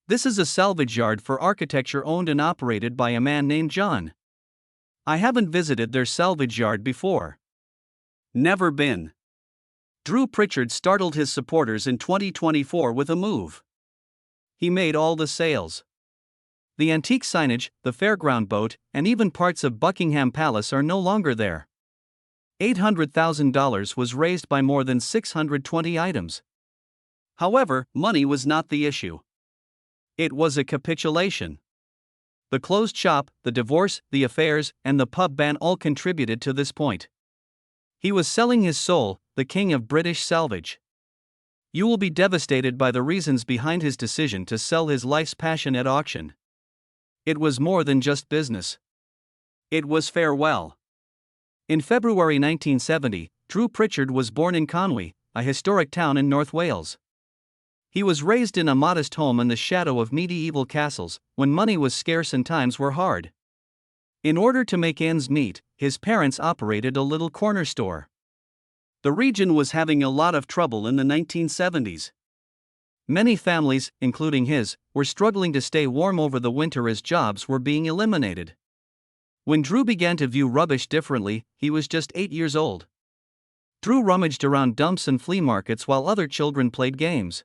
This is a salvage yard for architecture owned and operated by a man named John. I haven't visited their salvage yard before. Never been. Drew Pritchard startled his supporters in 2024 with a move. He made all the sales. The antique signage, the fairground boat, and even parts of Buckingham Palace are no longer there. $800,000 was raised by more than 620 items. However, money was not the issue. It was a capitulation. The closed shop, the divorce, the affairs, and the pub ban all contributed to this point. He was selling his soul, the king of British salvage. You will be devastated by the reasons behind his decision to sell his life's passion at auction. It was more than just business. It was farewell. In February 1970, Drew Pritchard was born in Conwy, a historic town in North Wales. He was raised in a modest home in the shadow of medieval castles, when money was scarce and times were hard. In order to make ends meet, his parents operated a little corner store. The region was having a lot of trouble in the 1970s. Many families, including his, were struggling to stay warm over the winter as jobs were being eliminated. When Drew began to view rubbish differently, he was just 8 years old. Drew rummaged around dumps and flea markets while other children played games.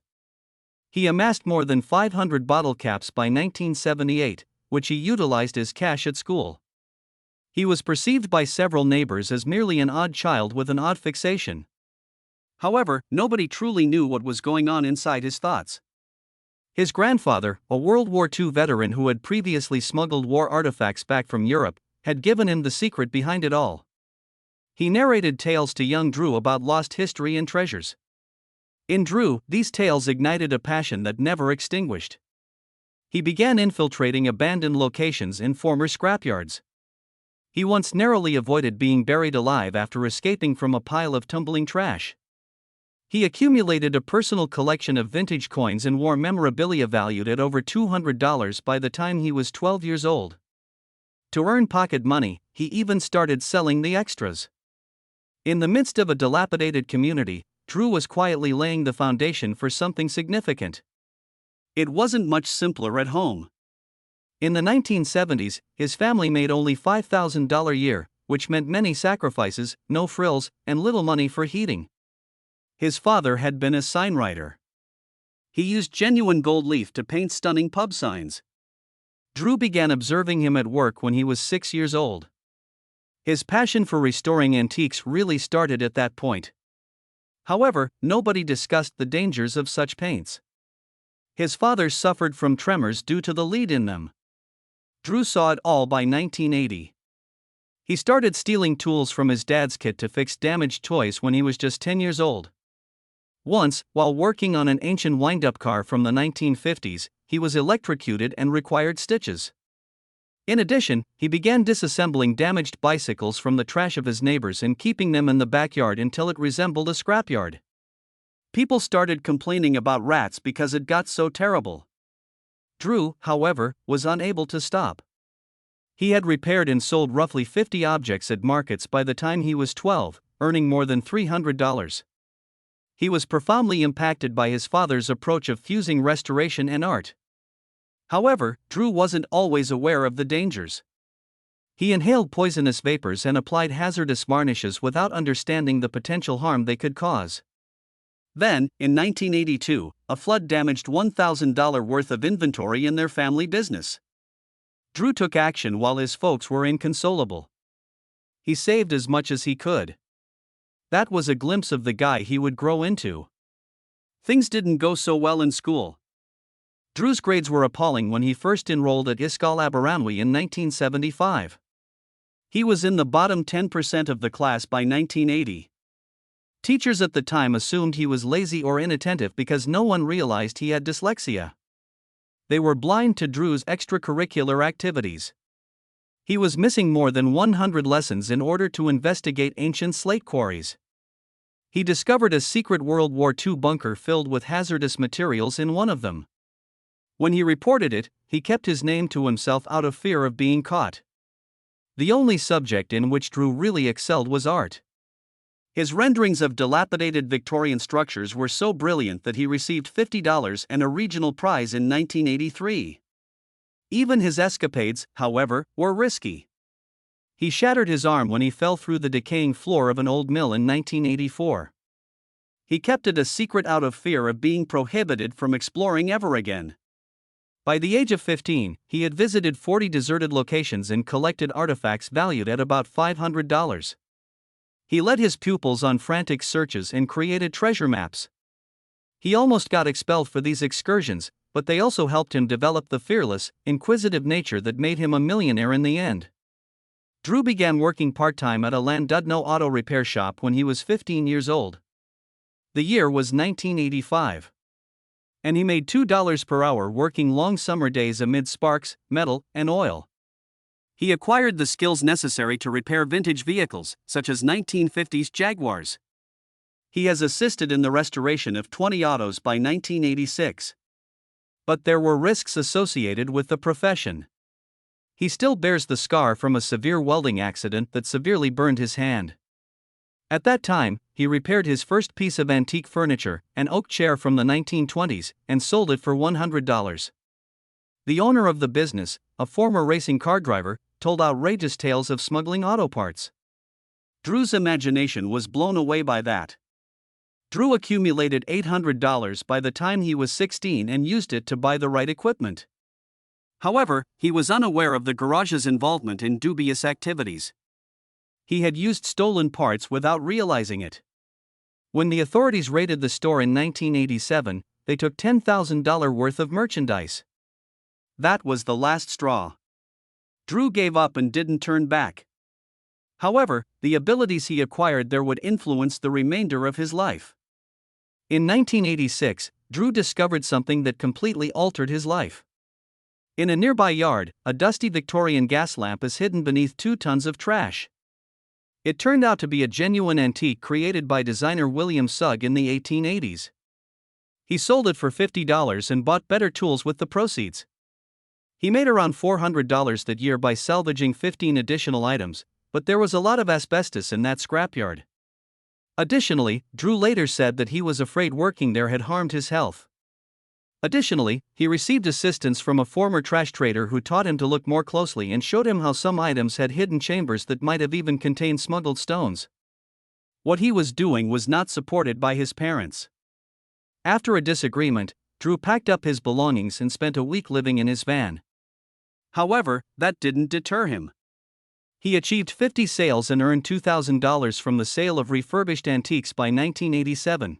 He amassed more than 500 bottle caps by 1978, which he utilized as cash at school. He was perceived by several neighbors as merely an odd child with an odd fixation. However, nobody truly knew what was going on inside his thoughts. His grandfather, a World War II veteran who had previously smuggled war artifacts back from Europe, had given him the secret behind it all. He narrated tales to young Drew about lost history and treasures. In Drew, these tales ignited a passion that never extinguished. He began infiltrating abandoned locations in former scrapyards. He once narrowly avoided being buried alive after escaping from a pile of tumbling trash. He accumulated a personal collection of vintage coins and war memorabilia valued at over $200 by the time he was 12 years old. To earn pocket money, he even started selling the extras. In the midst of a dilapidated community, Drew was quietly laying the foundation for something significant. It wasn't much simpler at home. In the 1970s, his family made only $5,000 a year, which meant many sacrifices, no frills, and little money for heating. His father had been a signwriter. He used genuine gold leaf to paint stunning pub signs. Drew began observing him at work when he was 6 years old. His passion for restoring antiques really started at that point. However, nobody discussed the dangers of such paints. His father suffered from tremors due to the lead in them. Drew saw it all by 1980. He started stealing tools from his dad's kit to fix damaged toys when he was just 10 years old. Once, while working on an ancient wind-up car from the 1950s, he was electrocuted and required stitches. In addition, he began disassembling damaged bicycles from the trash of his neighbors and keeping them in the backyard until it resembled a scrapyard. People started complaining about rats because it got so terrible. Drew, however, was unable to stop. He had repaired and sold roughly 50 objects at markets by the time he was 12, earning more than $300. He was profoundly impacted by his father's approach of fusing restoration and art. However, Drew wasn't always aware of the dangers. He inhaled poisonous vapors and applied hazardous varnishes without understanding the potential harm they could cause. Then, in 1982, a flood damaged $1,000 worth of inventory in their family business. Drew took action while his folks were inconsolable. He saved as much as he could. That was a glimpse of the guy he would grow into. Things didn't go so well in school. Drew's grades were appalling when he first enrolled at Ysgol Aberranwy in 1975. He was in the bottom 10% of the class by 1980. Teachers at the time assumed he was lazy or inattentive because no one realized he had dyslexia. They were blind to Drew's extracurricular activities. He was missing more than 100 lessons in order to investigate ancient slate quarries. He discovered a secret World War II bunker filled with hazardous materials in one of them. When he reported it, he kept his name to himself out of fear of being caught. The only subject in which Drew really excelled was art. His renderings of dilapidated Victorian structures were so brilliant that he received $50 and a regional prize in 1983. Even his escapades, however, were risky. He shattered his arm when he fell through the decaying floor of an old mill in 1984. He kept it a secret out of fear of being prohibited from exploring ever again. By the age of 15, he had visited 40 deserted locations and collected artifacts valued at about $500. He led his pupils on frantic searches and created treasure maps. He almost got expelled for these excursions, but they also helped him develop the fearless, inquisitive nature that made him a millionaire in the end. Drew began working part-time at a Llandudno auto repair shop when he was 15 years old. The year was 1985. And he made $2 per hour working long summer days amid sparks, metal, and oil. He acquired the skills necessary to repair vintage vehicles, such as 1950s Jaguars. He has assisted in the restoration of 20 autos by 1986. But there were risks associated with the profession. He still bears the scar from a severe welding accident that severely burned his hand. At that time, he repaired his first piece of antique furniture, an oak chair from the 1920s, and sold it for $100. The owner of the business, a former racing car driver, told outrageous tales of smuggling auto parts. Drew's imagination was blown away by that. Drew accumulated $800 by the time he was 16 and used it to buy the right equipment. However, he was unaware of the garage's involvement in dubious activities. He had used stolen parts without realizing it. When the authorities raided the store in 1987, they took $10,000 worth of merchandise. That was the last straw. Drew gave up and didn't turn back. However, the abilities he acquired there would influence the remainder of his life. In 1986, Drew discovered something that completely altered his life. In a nearby yard, a dusty Victorian gas lamp is hidden beneath 2 tons of trash. It turned out to be a genuine antique created by designer William Sugg in the 1880s. He sold it for $50 and bought better tools with the proceeds. He made around $400 that year by salvaging 15 additional items, but there was a lot of asbestos in that scrapyard. Additionally, Drew later said that he was afraid working there had harmed his health. Additionally, he received assistance from a former trash trader who taught him to look more closely and showed him how some items had hidden chambers that might have even contained smuggled stones. What he was doing was not supported by his parents. After a disagreement, Drew packed up his belongings and spent a week living in his van. However, that didn't deter him. He achieved 50 sales and earned $2,000 from the sale of refurbished antiques by 1987.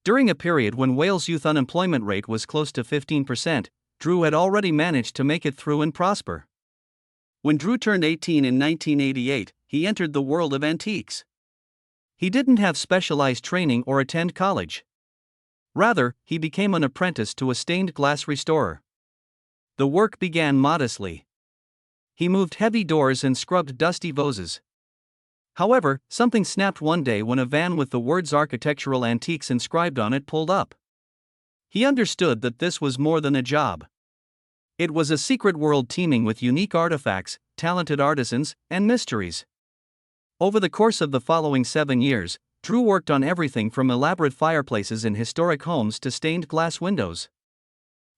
During a period when Wales' youth unemployment rate was close to 15%, Drew had already managed to make it through and prosper. When Drew turned 18 in 1988, he entered the world of antiques. He didn't have specialized training or attend college. Rather, he became an apprentice to a stained glass restorer. The work began modestly. He moved heavy doors and scrubbed dusty vases. However, something snapped one day when a van with the words "Architectural Antiques" inscribed on it pulled up. He understood that this was more than a job. It was a secret world teeming with unique artifacts, talented artisans, and mysteries. Over the course of the following 7 years, Drew worked on everything from elaborate fireplaces in historic homes to stained glass windows.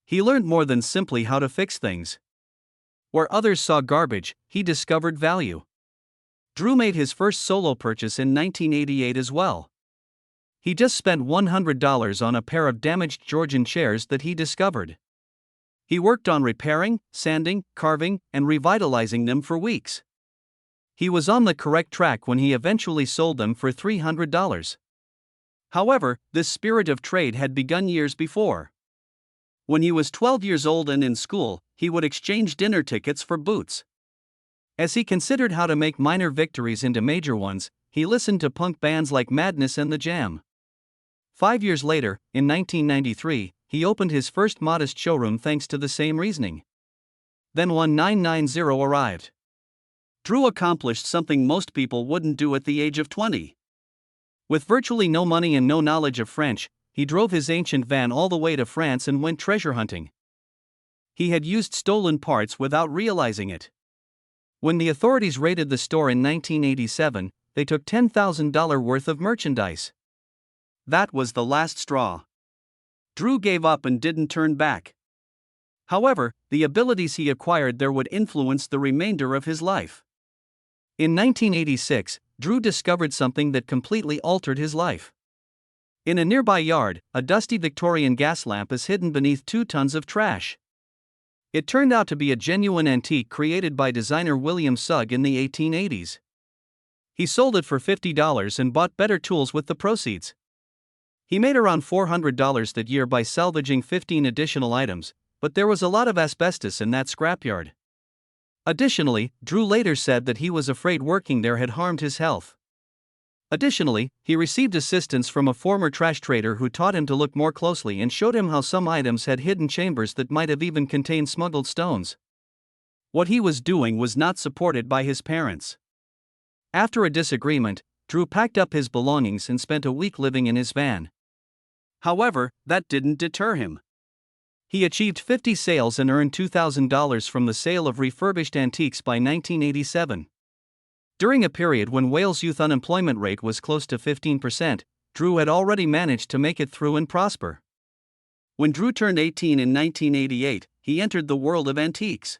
He learned more than simply how to fix things. Where others saw garbage, he discovered value. Drew made his first solo purchase in 1988 as well. He just spent $100 on a pair of damaged Georgian chairs that he discovered. He worked on repairing, sanding, carving, and revitalizing them for weeks. He was on the correct track when he eventually sold them for $300. However, this spirit of trade had begun years before. When he was 12 years old and in school, he would exchange dinner tickets for boots. As he considered how to make minor victories into major ones, he listened to punk bands like Madness and The Jam. 5 years later, in 1993, he opened his first modest showroom thanks to the same reasoning. Then 1990 arrived. Drew accomplished something most people wouldn't do at the age of 20. With virtually no money and no knowledge of French, he drove his ancient van all the way to France and went treasure hunting. He had used stolen parts without realizing it. When the authorities raided the store in 1987, they took $10,000 worth of merchandise. That was the last straw. Drew gave up and didn't turn back. However, the abilities he acquired there would influence the remainder of his life. In 1986, Drew discovered something that completely altered his life. In a nearby yard, a dusty Victorian gas lamp is hidden beneath 2 tons of trash. It turned out to be a genuine antique created by designer William Sugg in the 1880s. He sold it for $50 and bought better tools with the proceeds. He made around $400 that year by salvaging 15 additional items, but there was a lot of asbestos in that scrapyard. Additionally, Drew later said that he was afraid working there had harmed his health. Additionally, he received assistance from a former trash trader who taught him to look more closely and showed him how some items had hidden chambers that might have even contained smuggled stones. What he was doing was not supported by his parents. After a disagreement, Drew packed up his belongings and spent a week living in his van. However, that didn't deter him. He achieved 50 sales and earned $2,000 from the sale of refurbished antiques by 1987. During a period when Wales' youth unemployment rate was close to 15%, Drew had already managed to make it through and prosper. When Drew turned 18 in 1988, he entered the world of antiques.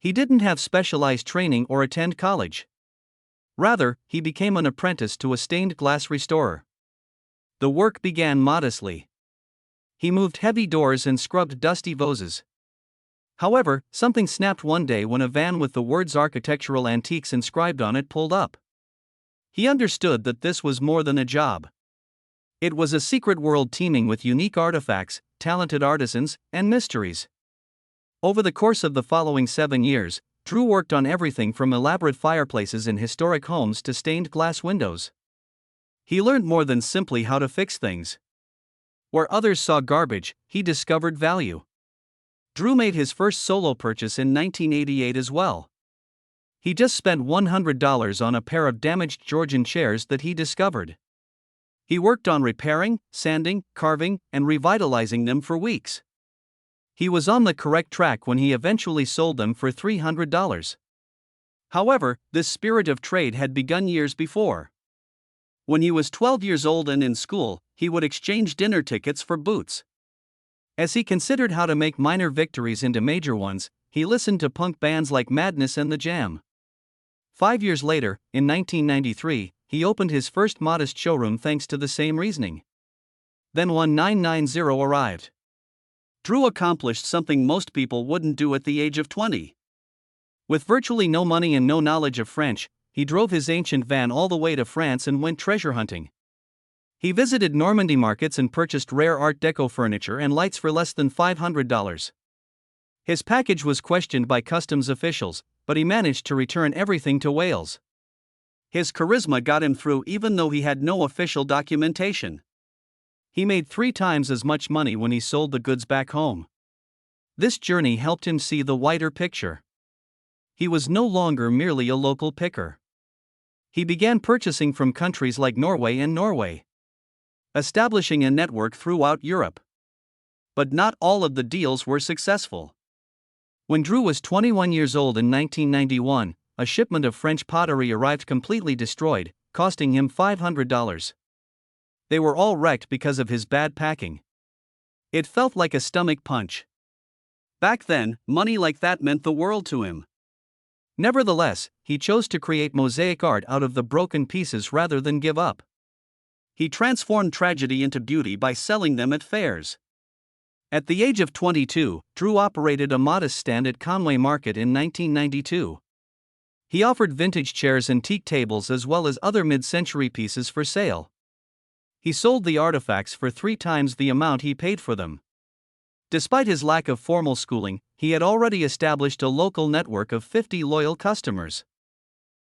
He didn't have specialized training or attend college. Rather, he became an apprentice to a stained glass restorer. The work began modestly. He moved heavy doors and scrubbed dusty vases. However, something snapped one day when a van with the words "Architectural Antiques" inscribed on it pulled up. He understood that this was more than a job. It was a secret world teeming with unique artifacts, talented artisans, and mysteries. Over the course of the following 7 years, Drew worked on everything from elaborate fireplaces in historic homes to stained glass windows. He learned more than simply how to fix things. Where others saw garbage, he discovered value. Drew made his first solo purchase in 1988 as well. He just spent $100 on a pair of damaged Georgian chairs that he discovered. He worked on repairing, sanding, carving, and revitalizing them for weeks. He was on the correct track when he eventually sold them for $300. However, this spirit of trade had begun years before. When he was 12 years old and in school, he would exchange dinner tickets for boots. As he considered how to make minor victories into major ones, he listened to punk bands like Madness and The Jam. 5 years later, in 1993, he opened his first modest showroom thanks to the same reasoning. Then 1990 arrived. Drew accomplished something most people wouldn't do at the age of 20. With virtually no money and no knowledge of French, he drove his ancient van all the way to France and went treasure hunting. He visited Normandy markets and purchased rare Art Deco furniture and lights for less than $500. His package was questioned by customs officials, but he managed to return everything to Wales. His charisma got him through even though he had no official documentation. He made 3 times as much money when he sold the goods back home. This journey helped him see the wider picture. He was no longer merely a local picker. He began purchasing from countries like Norway and Norway, establishing a network throughout Europe. But not all of the deals were successful. When Drew was 21 years old in 1991, a shipment of French pottery arrived completely destroyed, costing him $500. They were all wrecked because of his bad packing. It felt like a stomach punch. Back then, money like that meant the world to him. Nevertheless, he chose to create mosaic art out of the broken pieces rather than give up. He transformed tragedy into beauty by selling them at fairs. At the age of 22, Drew operated a modest stand at Conway Market in 1992. He offered vintage chairs and teak tables as well as other mid-century pieces for sale. He sold the artifacts for 3 times the amount he paid for them. Despite his lack of formal schooling, he had already established a local network of 50 loyal customers.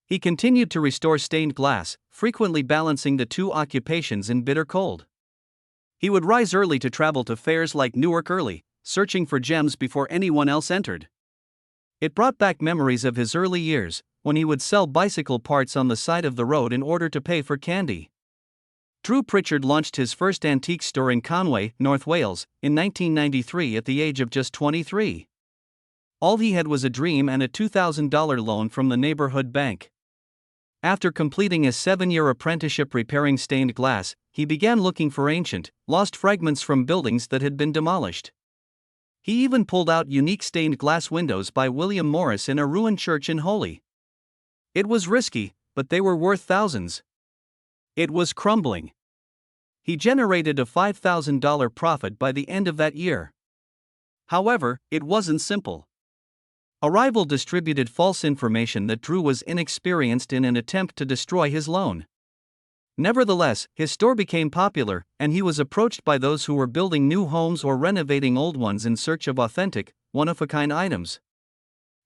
He continued to restore stained glass, frequently balancing the 2 occupations in bitter cold. He would rise early to travel to fairs like Newark early, searching for gems before anyone else entered. It brought back memories of his early years, when he would sell bicycle parts on the side of the road in order to pay for candy. Drew Pritchard launched his first antique store in Conway, North Wales, in 1993 at the age of just 23. All he had was a dream and a $2,000 loan from the neighborhood bank. After completing a 7-year apprenticeship repairing stained glass, he began looking for ancient, lost fragments from buildings that had been demolished. He even pulled out unique stained glass windows by William Morris in a ruined church in Holi. It was risky, but they were worth thousands. It was crumbling. He generated a $5,000 profit by the end of that year. However, it wasn't simple. A rival distributed false information that Drew was inexperienced in an attempt to destroy his loan. Nevertheless, his store became popular, and he was approached by those who were building new homes or renovating old ones in search of authentic, one-of-a-kind items.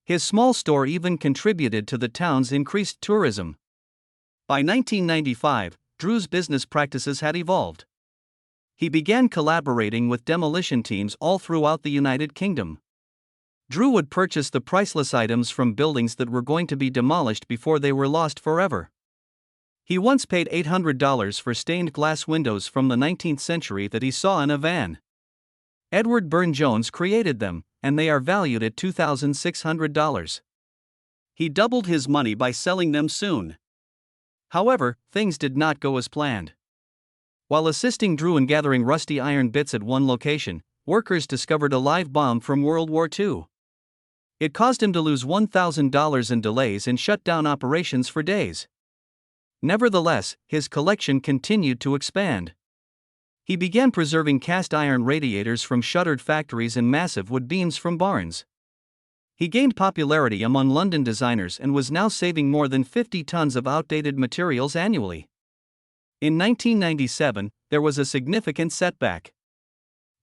His small store even contributed to the town's increased tourism. By 1995, Drew's business practices had evolved. He began collaborating with demolition teams all throughout the United Kingdom. Drew would purchase the priceless items from buildings that were going to be demolished before they were lost forever. He once paid $800 for stained glass windows from the 19th century that he saw in a van. Edward Burne-Jones created them, and they are valued at $2,600. He doubled his money by selling them soon. However, things did not go as planned. While assisting Drew in gathering rusty iron bits at one location, workers discovered a live bomb from World War II. It caused him to lose $1,000 in delays and shut down operations for days. Nevertheless, his collection continued to expand. He began preserving cast iron radiators from shuttered factories and massive wood beams from barns. He gained popularity among London designers and was now saving more than 50 tons of outdated materials annually. In 1997, there was a significant setback.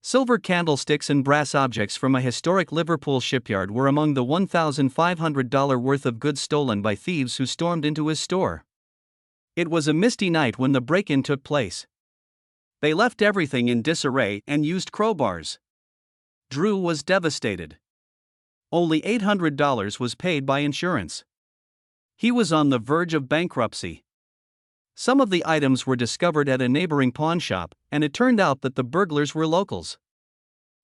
Silver candlesticks and brass objects from a historic Liverpool shipyard were among the $1,500 worth of goods stolen by thieves who stormed into his store. It was a misty night when the break-in took place. They left everything in disarray and used crowbars. Drew was devastated. Only $800 was paid by insurance. He was on the verge of bankruptcy. Some of the items were discovered at a neighboring pawn shop, and it turned out that the burglars were locals.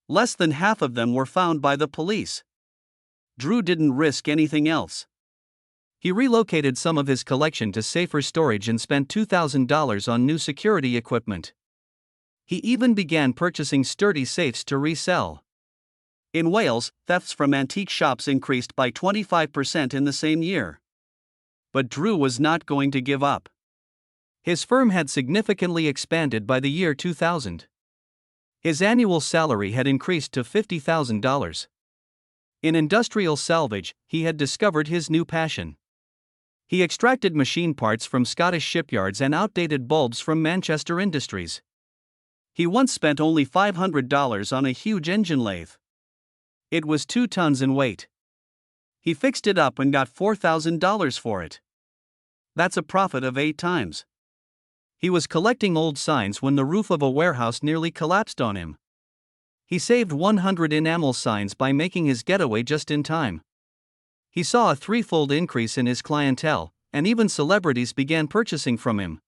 Less than half of them were found by the police. Drew didn't risk anything else. He relocated some of his collection to safer storage and spent $2,000 on new security equipment. He even began purchasing sturdy safes to resell. In Wales, thefts from antique shops increased by 25% in the same year. But Drew was not going to give up. His firm had significantly expanded by the year 2000. His annual salary had increased to $50,000. In industrial salvage, he had discovered his new passion. He extracted machine parts from Scottish shipyards and outdated bulbs from Manchester industries. He once spent only $500 on a huge engine lathe. It was 2 tons in weight. He fixed it up and got $4,000 for it. That's a profit of 8 times. He was collecting old signs when the roof of a warehouse nearly collapsed on him. He saved 100 enamel signs by making his getaway just in time. He saw a 3-fold increase in his clientele, and even celebrities began purchasing from him.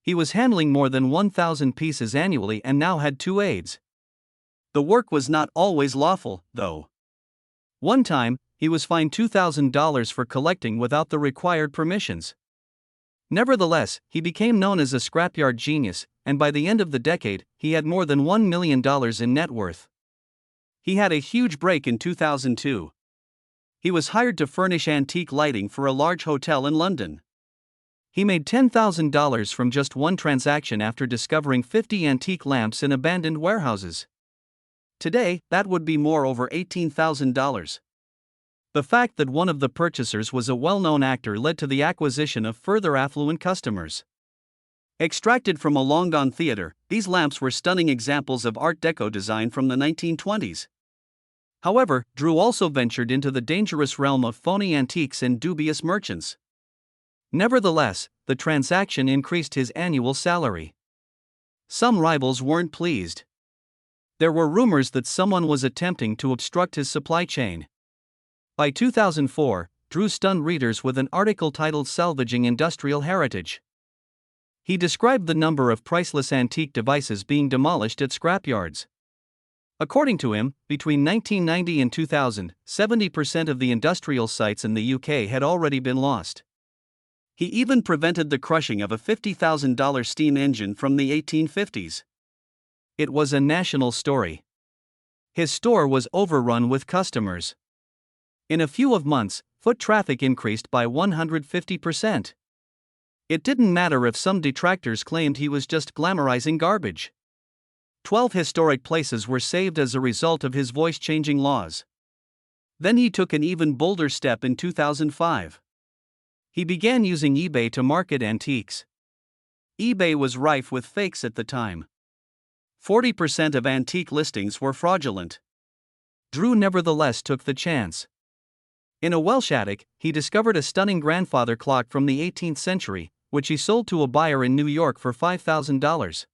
He was handling more than 1,000 pieces annually and now had 2 aides. The work was not always lawful, though. One time, he was fined $2,000 for collecting without the required permissions. Nevertheless, he became known as a scrapyard genius, and by the end of the decade, he had more than $1 million in net worth. He had a huge break in 2002. He was hired to furnish antique lighting for a large hotel in London. He made $10,000 from just one transaction after discovering 50 antique lamps in abandoned warehouses. Today, that would be more over $18,000. The fact that one of the purchasers was a well-known actor led to the acquisition of further affluent customers. Extracted from a long-gone theater, these lamps were stunning examples of Art Deco design from the 1920s. However, Drew also ventured into the dangerous realm of phony antiques and dubious merchants. Nevertheless, the transaction increased his annual salary. Some rivals weren't pleased. There were rumors that someone was attempting to obstruct his supply chain. By 2004, Drew stunned readers with an article titled "Salvaging Industrial Heritage." He described the number of priceless antique devices being demolished at scrapyards. According to him, between 1990 and 2000, 70% of the industrial sites in the UK had already been lost. He even prevented the crushing of a $50,000 steam engine from the 1850s. It was a national story. His store was overrun with customers. In a few months, foot traffic increased by 150%. It didn't matter if some detractors claimed he was just glamorizing garbage. 12 historic places were saved as a result of his voice-changing laws. Then he took an even bolder step in 2005. He began using eBay to market antiques. eBay was rife with fakes at the time. 40% of antique listings were fraudulent. Drew nevertheless took the chance. In a Welsh attic, he discovered a stunning grandfather clock from the 18th century, which he sold to a buyer in New York for $5,000.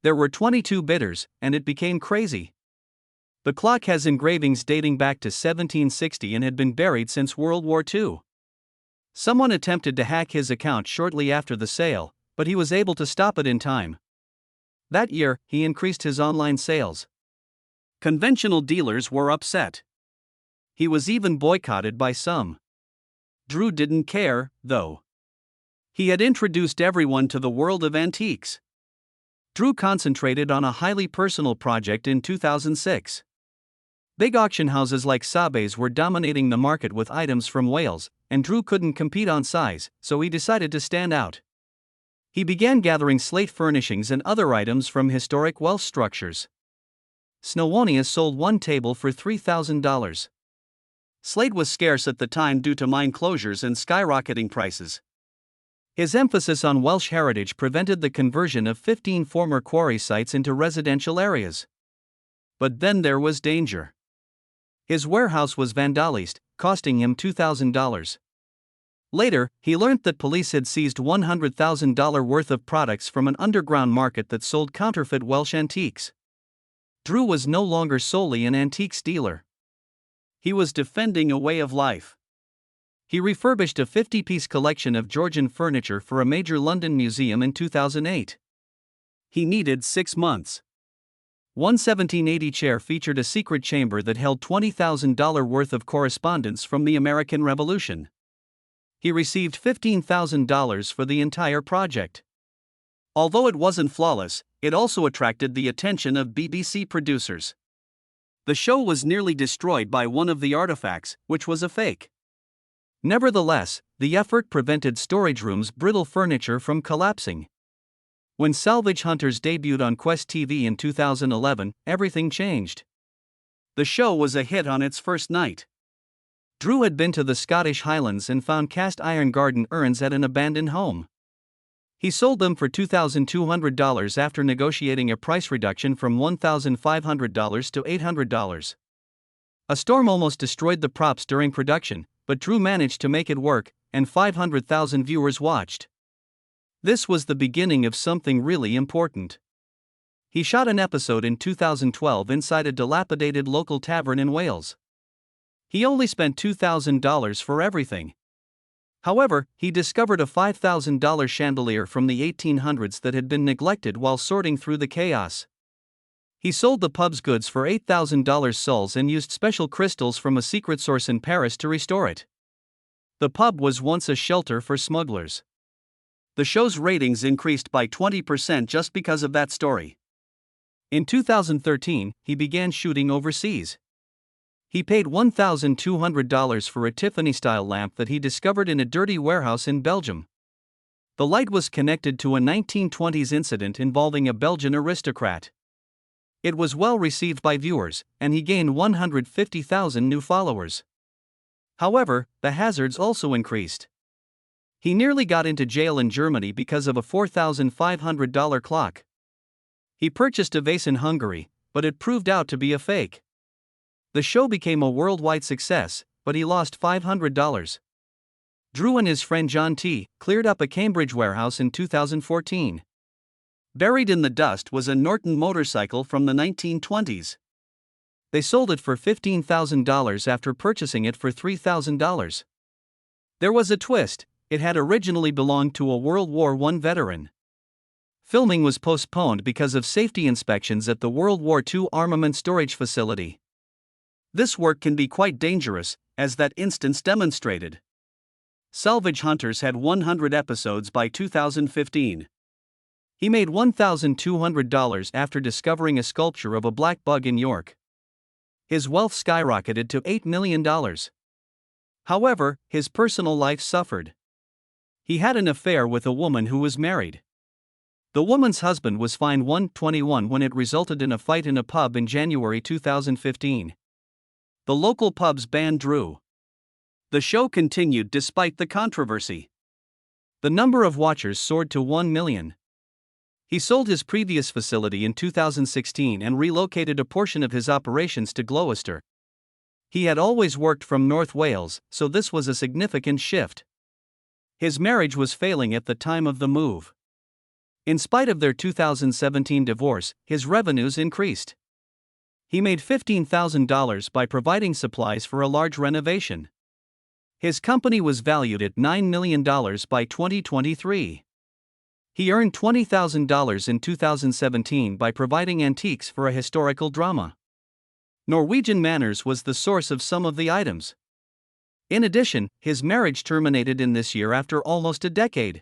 There were 22 bidders, and it became crazy. The clock has engravings dating back to 1760 and had been buried since World War II. Someone attempted to hack his account shortly after the sale, but he was able to stop it in time. That year, he increased his online sales. Conventional dealers were upset. He was even boycotted by some. Drew didn't care, though. He had introduced everyone to the world of antiques. Drew concentrated on a highly personal project in 2006. Big auction houses like SALVAGE were dominating the market with items from Wales, and Drew couldn't compete on size, so he decided to stand out. He began gathering slate furnishings and other items from historic Welsh structures. Snowonia sold one table for $3,000. Slate was scarce at the time due to mine closures and skyrocketing prices. His emphasis on Welsh heritage prevented the conversion of 15 former quarry sites into residential areas. But then there was danger. His warehouse was vandalized, costing him $2,000. Later, he learned that police had seized $100,000 worth of products from an underground market that sold counterfeit Welsh antiques. Drew was no longer solely an antiques dealer. He was defending a way of life. He refurbished a 50-piece collection of Georgian furniture for a major London museum in 2008. He needed 6 months. One 1780 chair featured a secret chamber that held $20,000 worth of correspondence from the American Revolution. He received $15,000 for the entire project. Although it wasn't flawless, it also attracted the attention of BBC producers. The show was nearly destroyed by one of the artifacts, which was a fake. Nevertheless, the effort prevented storage rooms' brittle furniture from collapsing. When Salvage Hunters debuted on Quest TV in 2011, everything changed. The show was a hit on its first night. Drew had been to the Scottish Highlands and found cast iron garden urns at an abandoned home. He sold them for $2,200 after negotiating a price reduction from $1,500 to $800. A storm almost destroyed the props during production, but Drew managed to make it work, and 500,000 viewers watched. This was the beginning of something really important. He shot an episode in 2012 inside a dilapidated local tavern in Wales. He only spent $2,000 for everything. However, he discovered a $5,000 chandelier from the 1800s that had been neglected while sorting through the chaos. He sold the pub's goods for $8,000 sols and used special crystals from a secret source in Paris to restore it. The pub was once a shelter for smugglers. The show's ratings increased by 20% just because of that story. In 2013, he began shooting overseas. He paid $1,200 for a Tiffany-style lamp that he discovered in a dirty warehouse in Belgium. The light was connected to a 1920s incident involving a Belgian aristocrat. It was well received by viewers, and he gained 150,000 new followers. However, the hazards also increased. He nearly got into jail in Germany because of a $4,500 clock. He purchased a vase in Hungary, but it proved out to be a fake. The show became a worldwide success, but he lost $500. Drew and his friend John T. cleared up a Cambridge warehouse in 2014. Buried in the dust was a Norton motorcycle from the 1920s. They sold it for $15,000 after purchasing it for $3,000. There was a twist: it had originally belonged to a World War I veteran. Filming was postponed because of safety inspections at the World War II armament storage facility. This work can be quite dangerous, as that instance demonstrated. Salvage Hunters had 100 episodes by 2015. He made $1,200 after discovering a sculpture of a black bug in York. His wealth skyrocketed to $8 million. However, his personal life suffered. He had an affair with a woman who was married. The woman's husband was fined $121 when it resulted in a fight in a pub in January 2015. The local pubs banned Drew. The show continued despite the controversy. The number of watchers soared to 1 million. He sold his previous facility in 2016 and relocated a portion of his operations to Gloucester. He had always worked from North Wales, so this was a significant shift. His marriage was failing at the time of the move. In spite of their 2017 divorce, his revenues increased. He made $15,000 by providing supplies for a large renovation. His company was valued at $9 million by 2023. He earned $20,000 in 2017 by providing antiques for a historical drama. Norwegian manners was the source of some of the items. In addition, his marriage terminated in this year after almost a decade.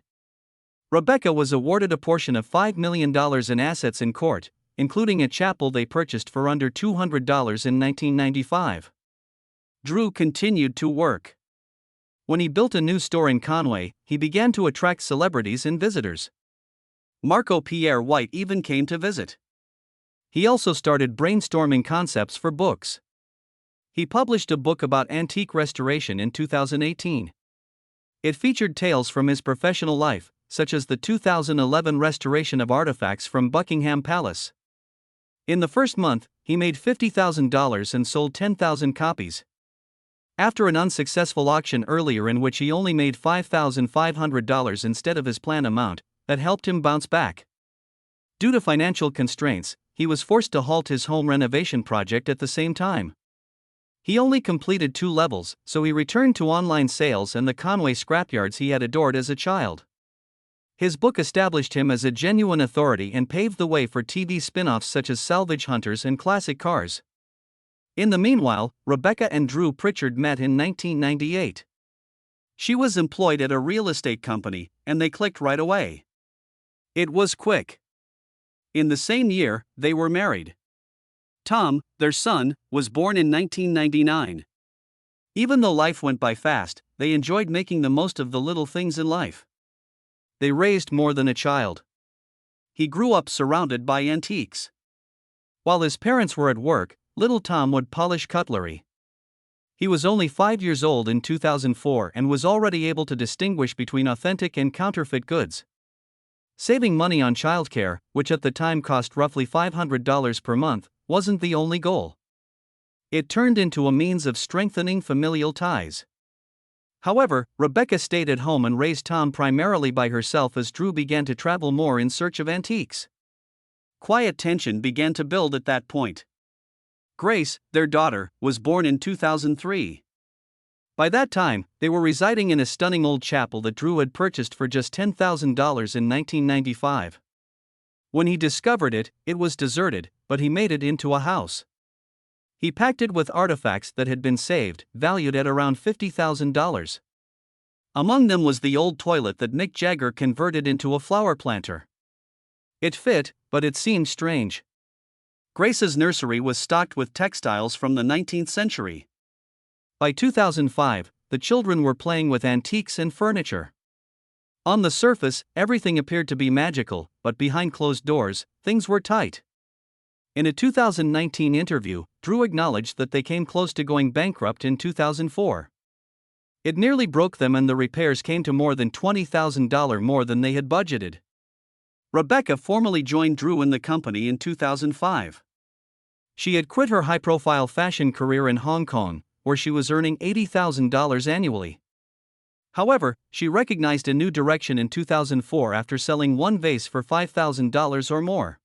Rebecca was awarded a portion of $5 million in assets in court, including a chapel they purchased for under $200 in 1995. Drew continued to work. When he built a new store in Conway, he began to attract celebrities and visitors. Marco Pierre White even came to visit. He also started brainstorming concepts for books. He published a book about antique restoration in 2018. It featured tales from his professional life, such as the 2011 restoration of artifacts from Buckingham Palace. In the first month, he made $50,000 and sold 10,000 copies. After an unsuccessful auction earlier in which he only made $5,500 instead of his planned amount, that helped him bounce back. Due to financial constraints, he was forced to halt his home renovation project at the same time. He only completed 2 levels, so he returned to online sales and the Conway scrapyards he had adored as a child. His book established him as a genuine authority and paved the way for TV spin-offs such as Salvage Hunters and Classic Cars. In the meanwhile, Rebecca and Drew Pritchard met in 1998. She was employed at a real estate company, and they clicked right away. It was quick. In the same year, they were married. Tom, their son, was born in 1999. Even though life went by fast, they enjoyed making the most of the little things in life. They raised more than a child. He grew up surrounded by antiques. While his parents were at work, little Tom would polish cutlery. He was only 5 years old in 2004 and was already able to distinguish between authentic and counterfeit goods. Saving money on childcare, which at the time cost roughly $500 per month, wasn't the only goal. It turned into a means of strengthening familial ties. However, Rebecca stayed at home and raised Tom primarily by herself as Drew began to travel more in search of antiques. Quiet tension began to build at that point. Grace, their daughter, was born in 2003. By that time, they were residing in a stunning old chapel that Drew had purchased for just $10,000 in 1995. When he discovered it, it was deserted, but he made it into a house. He packed it with artifacts that had been saved, valued at around $50,000. Among them was the old toilet that Mick Jagger converted into a flower planter. It fit, but it seemed strange. Grace's nursery was stocked with textiles from the 19th century. By 2005, the children were playing with antiques and furniture. On the surface, everything appeared to be magical, but behind closed doors, things were tight. In a 2019 interview, Drew acknowledged that they came close to going bankrupt in 2004. It nearly broke them and the repairs came to more than $20,000 more than they had budgeted. Rebecca formally joined Drew in the company in 2005. She had quit her high-profile fashion career in Hong Kong, where she was earning $80,000 annually. However, she recognized a new direction in 2004 after selling one vase for $5,000 or more.